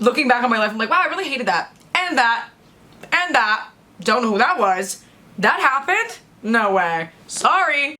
looking back on my life, I'm like, wow, I really hated that. And that. And that. Don't know who that was. That happened? No way. Sorry.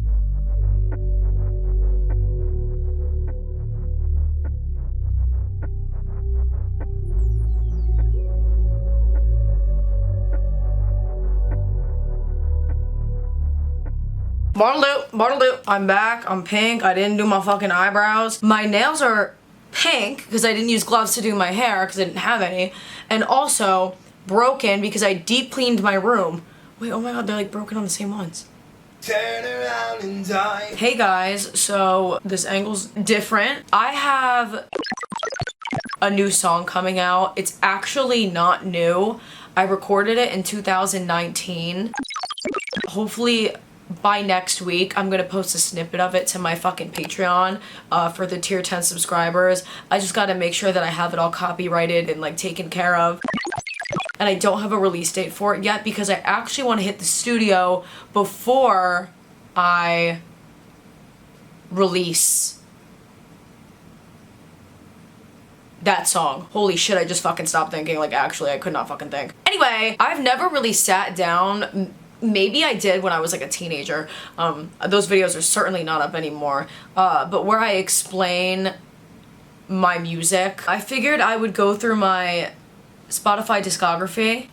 Bartloo. I'm back. I'm pink. I didn't do my fucking eyebrows. My nails are pink because I didn't use gloves to do my hair because I didn't have any. And also broken because I deep cleaned my room. Wait, oh my god, they're like broken on the same ones. Turn around and die. Hey guys, so this angle's different. I have a new song coming out. It's actually not new. I recorded it in 2019. Hopefully by next week, I'm gonna post a snippet of it to my fucking Patreon for the tier 10 subscribers. I just gotta make sure that I have it all copyrighted and like taken care of. And I don't have a release date for it yet because I actually want to hit the studio before I release that song. Holy shit, I just fucking stopped thinking. Like, actually, I could not fucking think. Anyway, I've never really sat down. Maybe I did when I was like a teenager. Those videos are certainly not up anymore. But where I explain my music, I figured I would go through my Spotify discography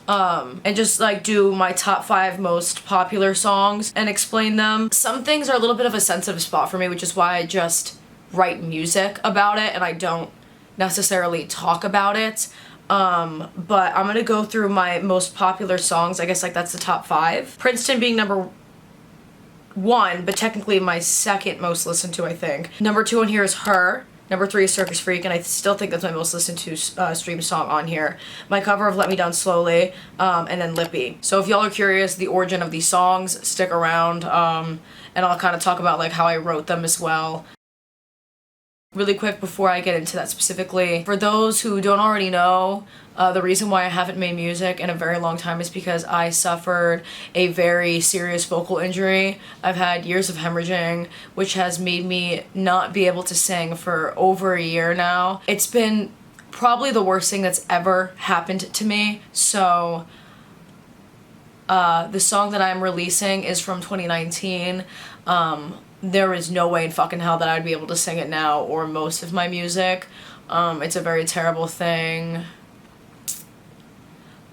and just like do my top 5 most popular songs and explain them. Some things are a little bit of a sensitive spot for me, which is why I just write music about it and I don't necessarily talk about it. But I'm gonna go through my most popular songs. I guess like that's the top 5. Princeton being number 1, but technically my second most listened to, I think. Number 2 on here is Her. Number 3 is Circus Freak, and I still think that's my most listened to stream song on here. My cover of Let Me Down Slowly, and then Lippy. So if y'all are curious the origin of these songs, stick around, and I'll kind of talk about like how I wrote them as well. Really quick before I get into that specifically, for those who don't already know, the reason why I haven't made music in a very long time is because I suffered a very serious vocal injury. I've had years of hemorrhaging, which has made me not be able to sing for over a year now. It's been probably the worst thing that's ever happened to me. So the song that I'm releasing is from 2019. There is no way in fucking hell that I'd be able to sing it now or most of my music. It's a very terrible thing.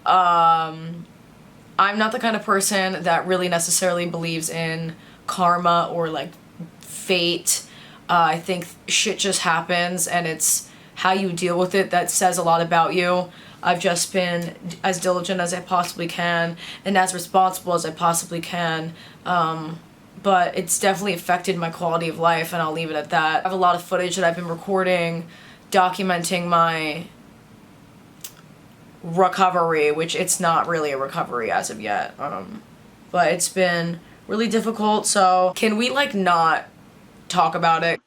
I'm not the kind of person that really necessarily believes in karma or like fate. I think shit just happens and it's how you deal with it that says a lot about you. I've just been as diligent as I possibly can and as responsible as I possibly can. But it's definitely affected my quality of life, and I'll leave it at that. I have a lot of footage that I've been recording, documenting my recovery, which it's not really a recovery as of yet. But it's been really difficult, so can we like not talk about it?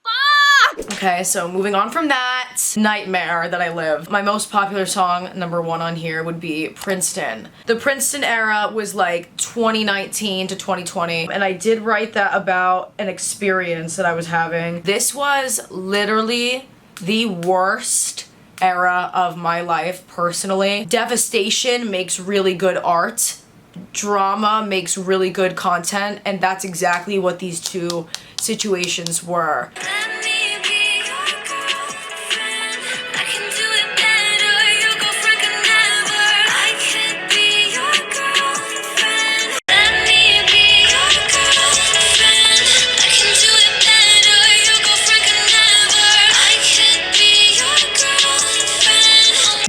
Okay, so moving on from that nightmare that I live. My most popular song, number 1 on here, would be Princeton. The Princeton era was like 2019 to 2020, and I did write that about an experience that I was having. This was literally the worst era of my life, personally. Devastation makes really good art. Drama makes really good content, and that's exactly what these two situations were.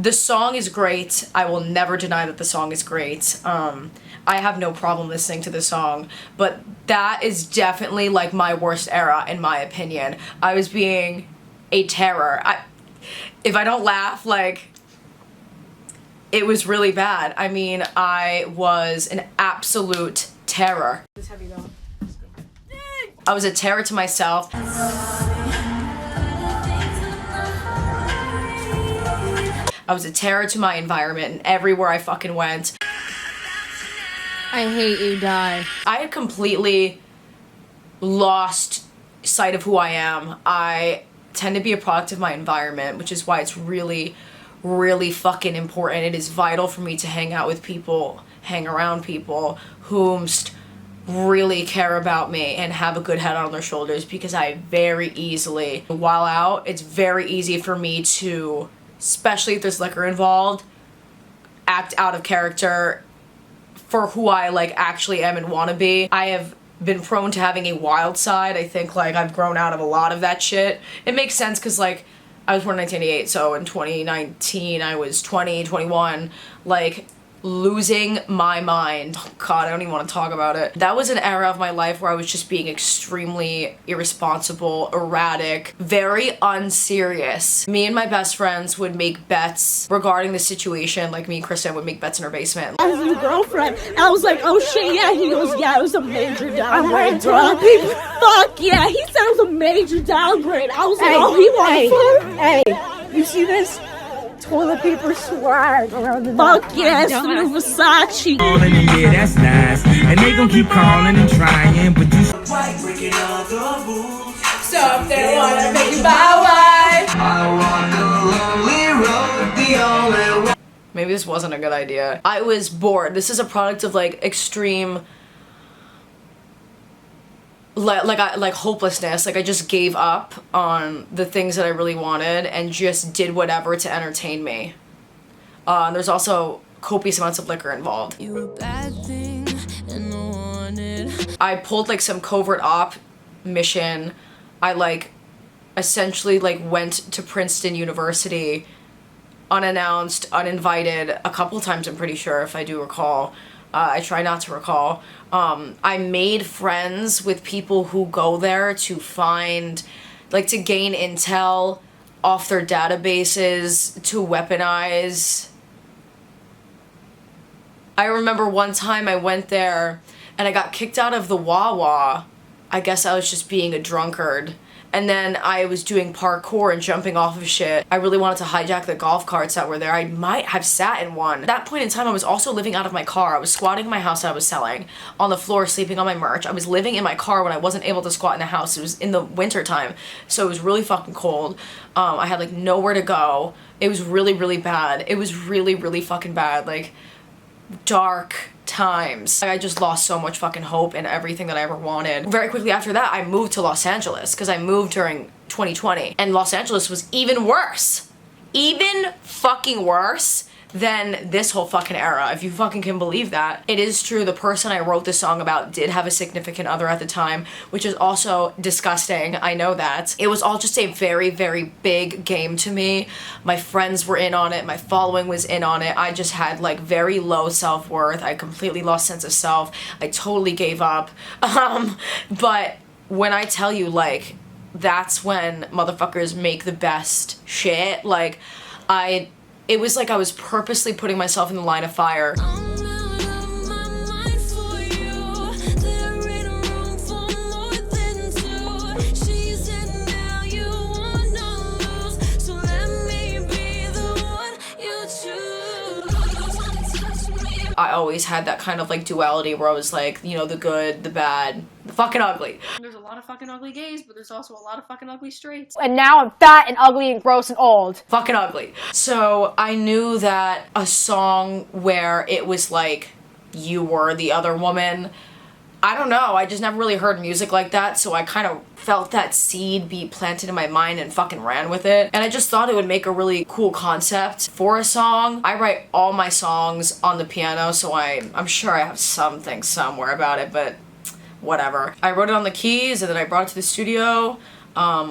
The song is great. I will never deny that the song is great. I have no problem listening to the song, but that is definitely like my worst era in my opinion. I was being a terror. If I don't laugh, like, it was really bad. I mean, I was an absolute terror. This heavy though. I was a terror to myself. I was a terror to my environment and everywhere I fucking went. I hate you, die. I had completely lost sight of who I am. I tend to be a product of my environment, which is why it's really, really fucking important. It is vital for me to hang out with people, hang around people whomst really care about me and have a good head on their shoulders, because I very easily, while out, it's very easy for me to, especially if there's liquor involved, act out of character for who I like actually am and want to be. I have been prone to having a wild side. I think like I've grown out of a lot of that shit. It makes sense because like I was born in 1988, so in 2019 I was 20, 21, like losing my mind. Oh God, I don't even want to talk about it. That was an era of my life where I was just being extremely irresponsible, erratic, very unserious. Me and my best friends would make bets regarding the situation. Like me and Kristen would make bets in her basement. I was his girlfriend, and I was like, oh shit, yeah. He goes, yeah, it was a major downgrade, bro. Fuck yeah, he said it was a major downgrade. I was like, oh, he wanted Hey, you see this? Toilet paper swag around the fuck yes, the new Versace. Yeah, that's nice. And they gon' keep calling and trying, but you breaking all the rules. Something wanna make you my wife. I walk the lonely road, Maybe this wasn't a good idea. I was bored. This is a product of like extreme like hopelessness. Like I just gave up on the things that I really wanted and just did whatever to entertain me. There's also copious amounts of liquor involved. You a bad thing and wanted. I pulled like some covert op mission. I like essentially like went to Princeton University unannounced, uninvited a couple times, I'm pretty sure, if I do recall. I try not to recall. I made friends with people who go there to find, like, to gain intel off their databases, to weaponize. I remember one time I went there and I got kicked out of the Wawa. I guess I was just being a drunkard. And then I was doing parkour and jumping off of shit. I really wanted to hijack the golf carts that were there. I might have sat in one. At that point in time, I was also living out of my car. I was squatting in my house that I was selling, on the floor, sleeping on my merch. I was living in my car when I wasn't able to squat in the house. It was in the winter time, so it was really fucking cold. I had like nowhere to go. It was really, really bad. It was really, really fucking bad. Like, dark times. I just lost so much fucking hope in everything that I ever wanted. Very quickly after that, I moved to Los Angeles because I moved during 2020, and Los Angeles was even worse. Even fucking worse than this whole fucking era, if you fucking can believe that. It is true, the person I wrote this song about did have a significant other at the time, which is also disgusting, I know that. It was all just a very, very big game to me. My friends were in on it, my following was in on it. I just had like very low self-worth. I completely lost sense of self. I totally gave up. But when I tell you, like, that's when motherfuckers make the best shit. Like, it was like I was purposely putting myself in the line of fire. I always had that kind of like duality where I was like, you know, the good, the bad, the fucking ugly. There's a lot of fucking ugly gays, but there's also a lot of fucking ugly straights. And now I'm fat and ugly and gross and old. Fucking ugly. So I knew that a song where it was like, you were the other woman, I don't know, I just never really heard music like that, so I kind of felt that seed be planted in my mind and fucking ran with it. And I just thought it would make a really cool concept for a song. I write all my songs on the piano, so I'm sure I have something somewhere about it, but whatever. I wrote it on the keys and then I brought it to the studio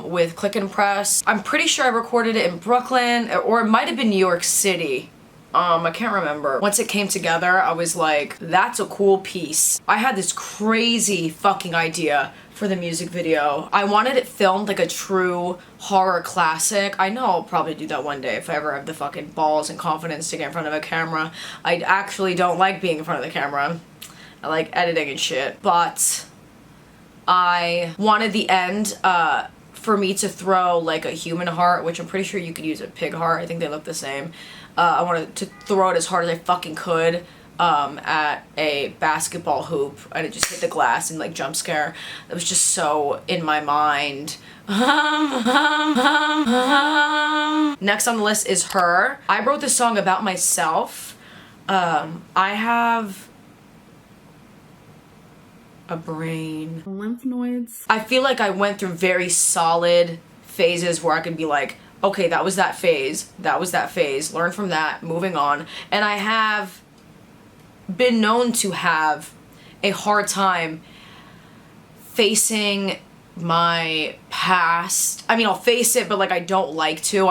with Click and Press. I'm pretty sure I recorded it in Brooklyn, or it might have been New York City. I can't remember. Once it came together, I was like, that's a cool piece. I had this crazy fucking idea for the music video. I wanted it filmed like a true horror classic. I know I'll probably do that one day if I ever have the fucking balls and confidence to get in front of a camera. I actually don't like being in front of the camera. I like editing and shit. But I wanted the end, for me to throw like a human heart, which I'm pretty sure you could use a pig heart. I think they look the same. I wanted to throw it as hard as I fucking could at a basketball hoop, and it just hit the glass and like jump scare. It was just so in my mind. Next on the list is Her. I wrote this song about myself. I have a brain. Lymph nodes. I feel like I went through very solid phases where I could be like, okay, that was that phase, learn from that, moving on. And I have been known to have a hard time facing my past. I mean, I'll face it, but like I don't like to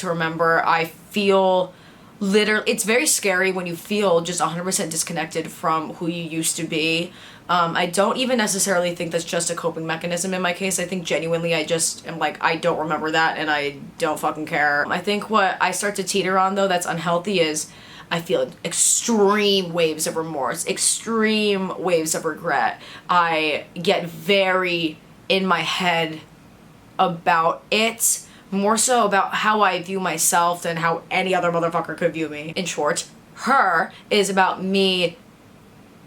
remember. I feel literally, it's very scary when you feel just 100% disconnected from who you used to be. I don't even necessarily think that's just a coping mechanism in my case. I think genuinely I just am like, I don't remember that and I don't fucking care. I think what I start to teeter on though that's unhealthy is I feel extreme waves of remorse, extreme waves of regret. I get very in my head about it, more so about how I view myself than how any other motherfucker could view me. In short, Her is about me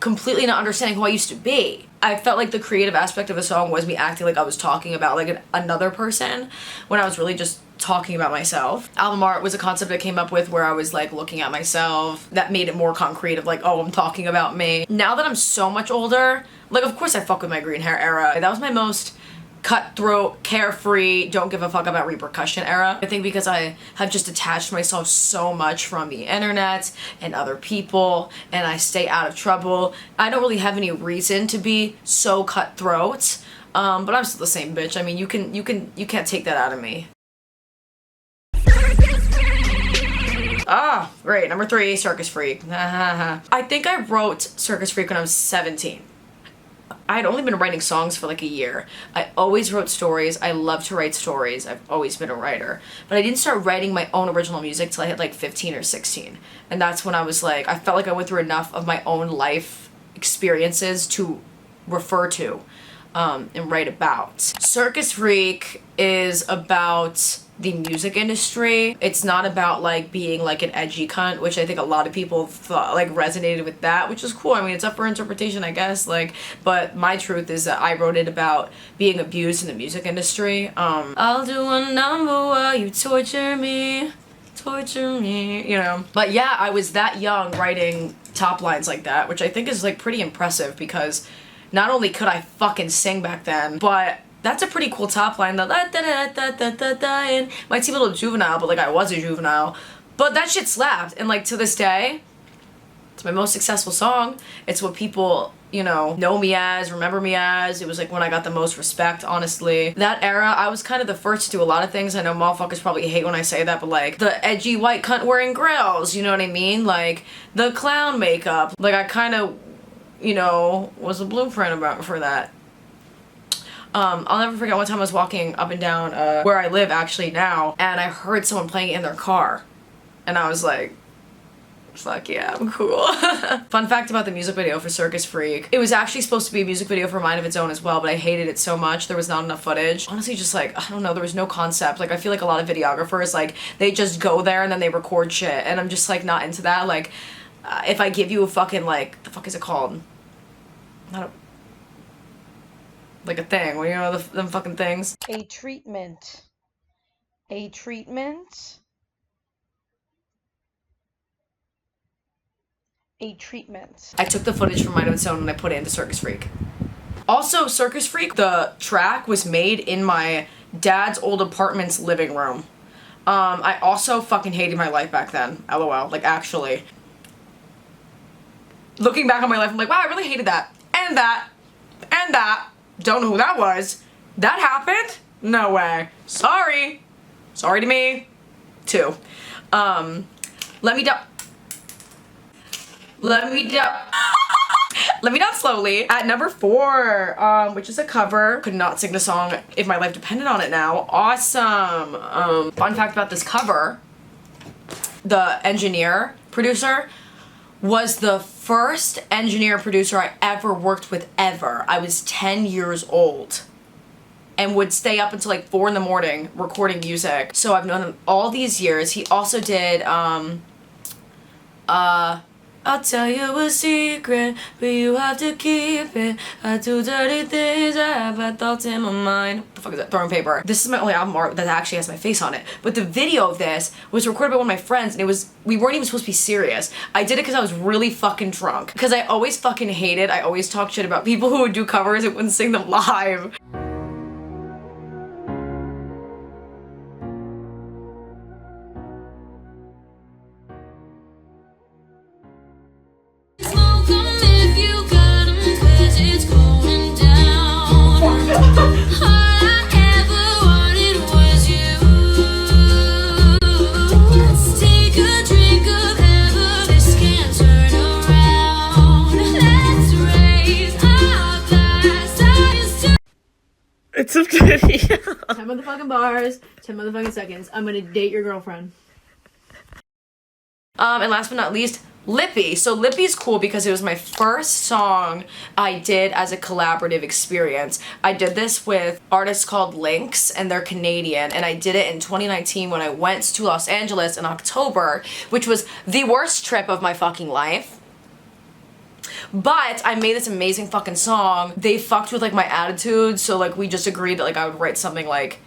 completely not understanding who I used to be. I felt like the creative aspect of the song was me acting like I was talking about like another person when I was really just talking about myself. Album art was a concept I came up with where I was like looking at myself. That made it more concrete of like, oh, I'm talking about me. Now that I'm so much older, like of course I fuck with my green hair era. That was my most cutthroat, carefree, don't give a fuck about repercussion era. I think because I have just detached myself so much from the internet and other people and I stay out of trouble, I don't really have any reason to be so cutthroat. But I'm still the same bitch. I mean, you can't take that out of me. Ah, great. Number 3, Circus Freak. I think I wrote Circus Freak when I was 17. I had only been writing songs for like a year. I always wrote stories. I love to write stories. I've always been a writer. But I didn't start writing my own original music till I had like 15 or 16. And that's when I was like, I felt like I went through enough of my own life experiences to refer to and write about. Circus Freak is about the music industry. It's not about like being like an edgy cunt, which I think a lot of people thought like resonated with that, which is cool. I mean, it's up for interpretation, I guess. Like, but my truth is that I wrote it about being abused in the music industry. I'll do a number while you torture me, you know. But yeah, I was that young writing top lines like that, which I think is like pretty impressive because not only could I fucking sing back then, but that's a pretty cool top line. The da da da da da da, and might seem a little juvenile, but like I was a juvenile. But that shit slapped, and like to this day, it's my most successful song. It's what people, you know me as, remember me as. It was like when I got the most respect, honestly. That era, I was kind of the first to do a lot of things. I know motherfuckers probably hate when I say that, but like the edgy white cunt wearing grills, you know what I mean? Like the clown makeup. Like I kind of, was a blueprint for that. I'll never forget one time I was walking up and down where I live actually now, and I heard someone playing it in their car, and I was like, fuck yeah, I'm cool. Fun fact about the music video for Circus Freak, it was actually supposed to be a music video for Mind of Its Own as well, but I hated it so much, there was not enough footage. Honestly, just like, I don't know, there was no concept. Like, I feel like a lot of videographers, like, they just go there and then they record shit, and I'm just like not into that. Like, if I give you a fucking, like, the fuck is it called? Not a, like a thing, well, you know, them fucking things. A treatment. A treatment. A treatment. I took the footage from Mind of Its Own and I put it into Circus Freak. Also, Circus Freak, the track was made in my dad's old apartment's living room. I also fucking hated my life back then, LOL, like actually. Looking back on my life, I'm like, wow, I really hated that. And that. And that. Don't know who that was. That happened? No way. Sorry. Sorry to me. Too. Let me down slowly. At number 4, which is a cover. Could not sing the song if my life depended on it now. Awesome. Fun fact about this cover. The engineer, producer, was the first engineer producer I ever worked with ever. I was 10 years old and would stay up until like 4 in the morning recording music. So I've known him all these years. He also did I'll tell you a secret, but you have to keep it. I do dirty things, I have bad thoughts in my mind. What the fuck is that? Throwing paper. This is my only album art that actually has my face on it. But the video of this was recorded by one of my friends, and we weren't even supposed to be serious. I did it because I was really fucking drunk. Because I always fucking hated, I always talk shit about people who would do covers and wouldn't sing them live. It's a pity. 10 motherfucking bars, 10 motherfucking seconds. I'm gonna date your girlfriend. And last but not least, Lippy. So Lippy's cool because it was my first song I did as a collaborative experience. I did this with artists called Lynx, and they're Canadian, and I did it in 2019 when I went to Los Angeles in October, which was the worst trip of my fucking life. But I made this amazing fucking song. They fucked with like my attitude, so like we just agreed that like I would write something like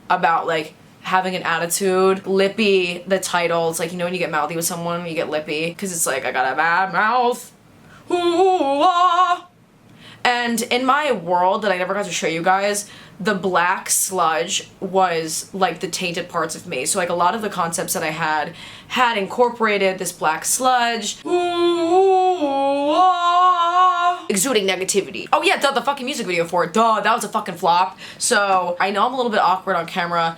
about like having an attitude. Lippy, the title's like, you know when you get mouthy with someone, you get lippy, because it's like I got a bad mouth. Ooh, ah. And in my world that I never got to show you guys, the black sludge was like the tainted parts of me. So like a lot of the concepts that I had incorporated this black sludge. Ooh, ah. Exuding negativity. Oh yeah, the fucking music video for it. Duh, that was a fucking flop. So I know I'm a little bit awkward on camera.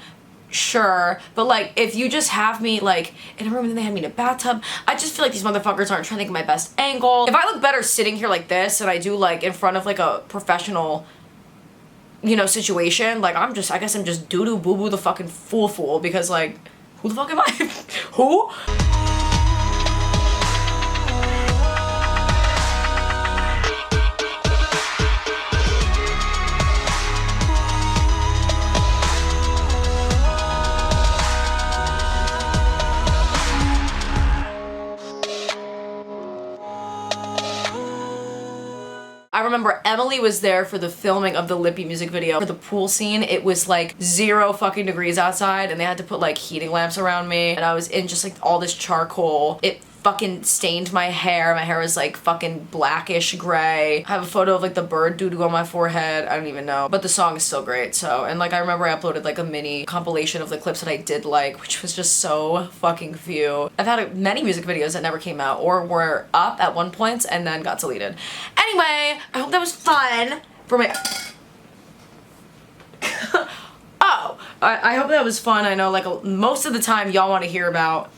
Sure, but like if you just have me like in a room and then they have me in a bathtub, I just feel like these motherfuckers aren't trying to think of my best angle. If I look better sitting here like this and I do like in front of like a professional, you know, situation, like I guess I'm just doo-doo boo-boo the fucking fool because like who the fuck am I? Who? I remember Emily was there for the filming of the Lippy music video. For the pool scene, it was like 0 fucking degrees outside and they had to put like heating lamps around me, and I was in just like all this charcoal. It fucking stained my hair. My hair was like fucking blackish gray. I have a photo of like the bird doo-doo on my forehead. I don't even know. But the song is still great. So, and like I remember I uploaded like a mini compilation of the clips that I did like, which was just so fucking few. I've had many music videos that never came out or were up at one point and then got deleted. Anyway, I hope that was fun for my... Oh, I hope that was fun. I know like most of the time y'all want to hear about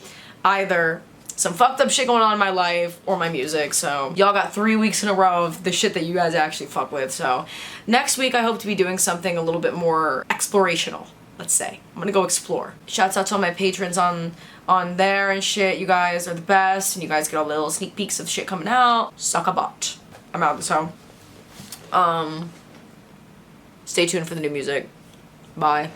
either some fucked up shit going on in my life or my music, so y'all got 3 weeks in a row of the shit that you guys actually fuck with. So next week I hope to be doing something a little bit more explorational, let's say. I'm gonna go explore. Shouts out to all my patrons on there and shit. You guys are the best and you guys get all the little sneak peeks of shit coming out. Suck a bot. I'm out, so stay tuned for the new music. Bye.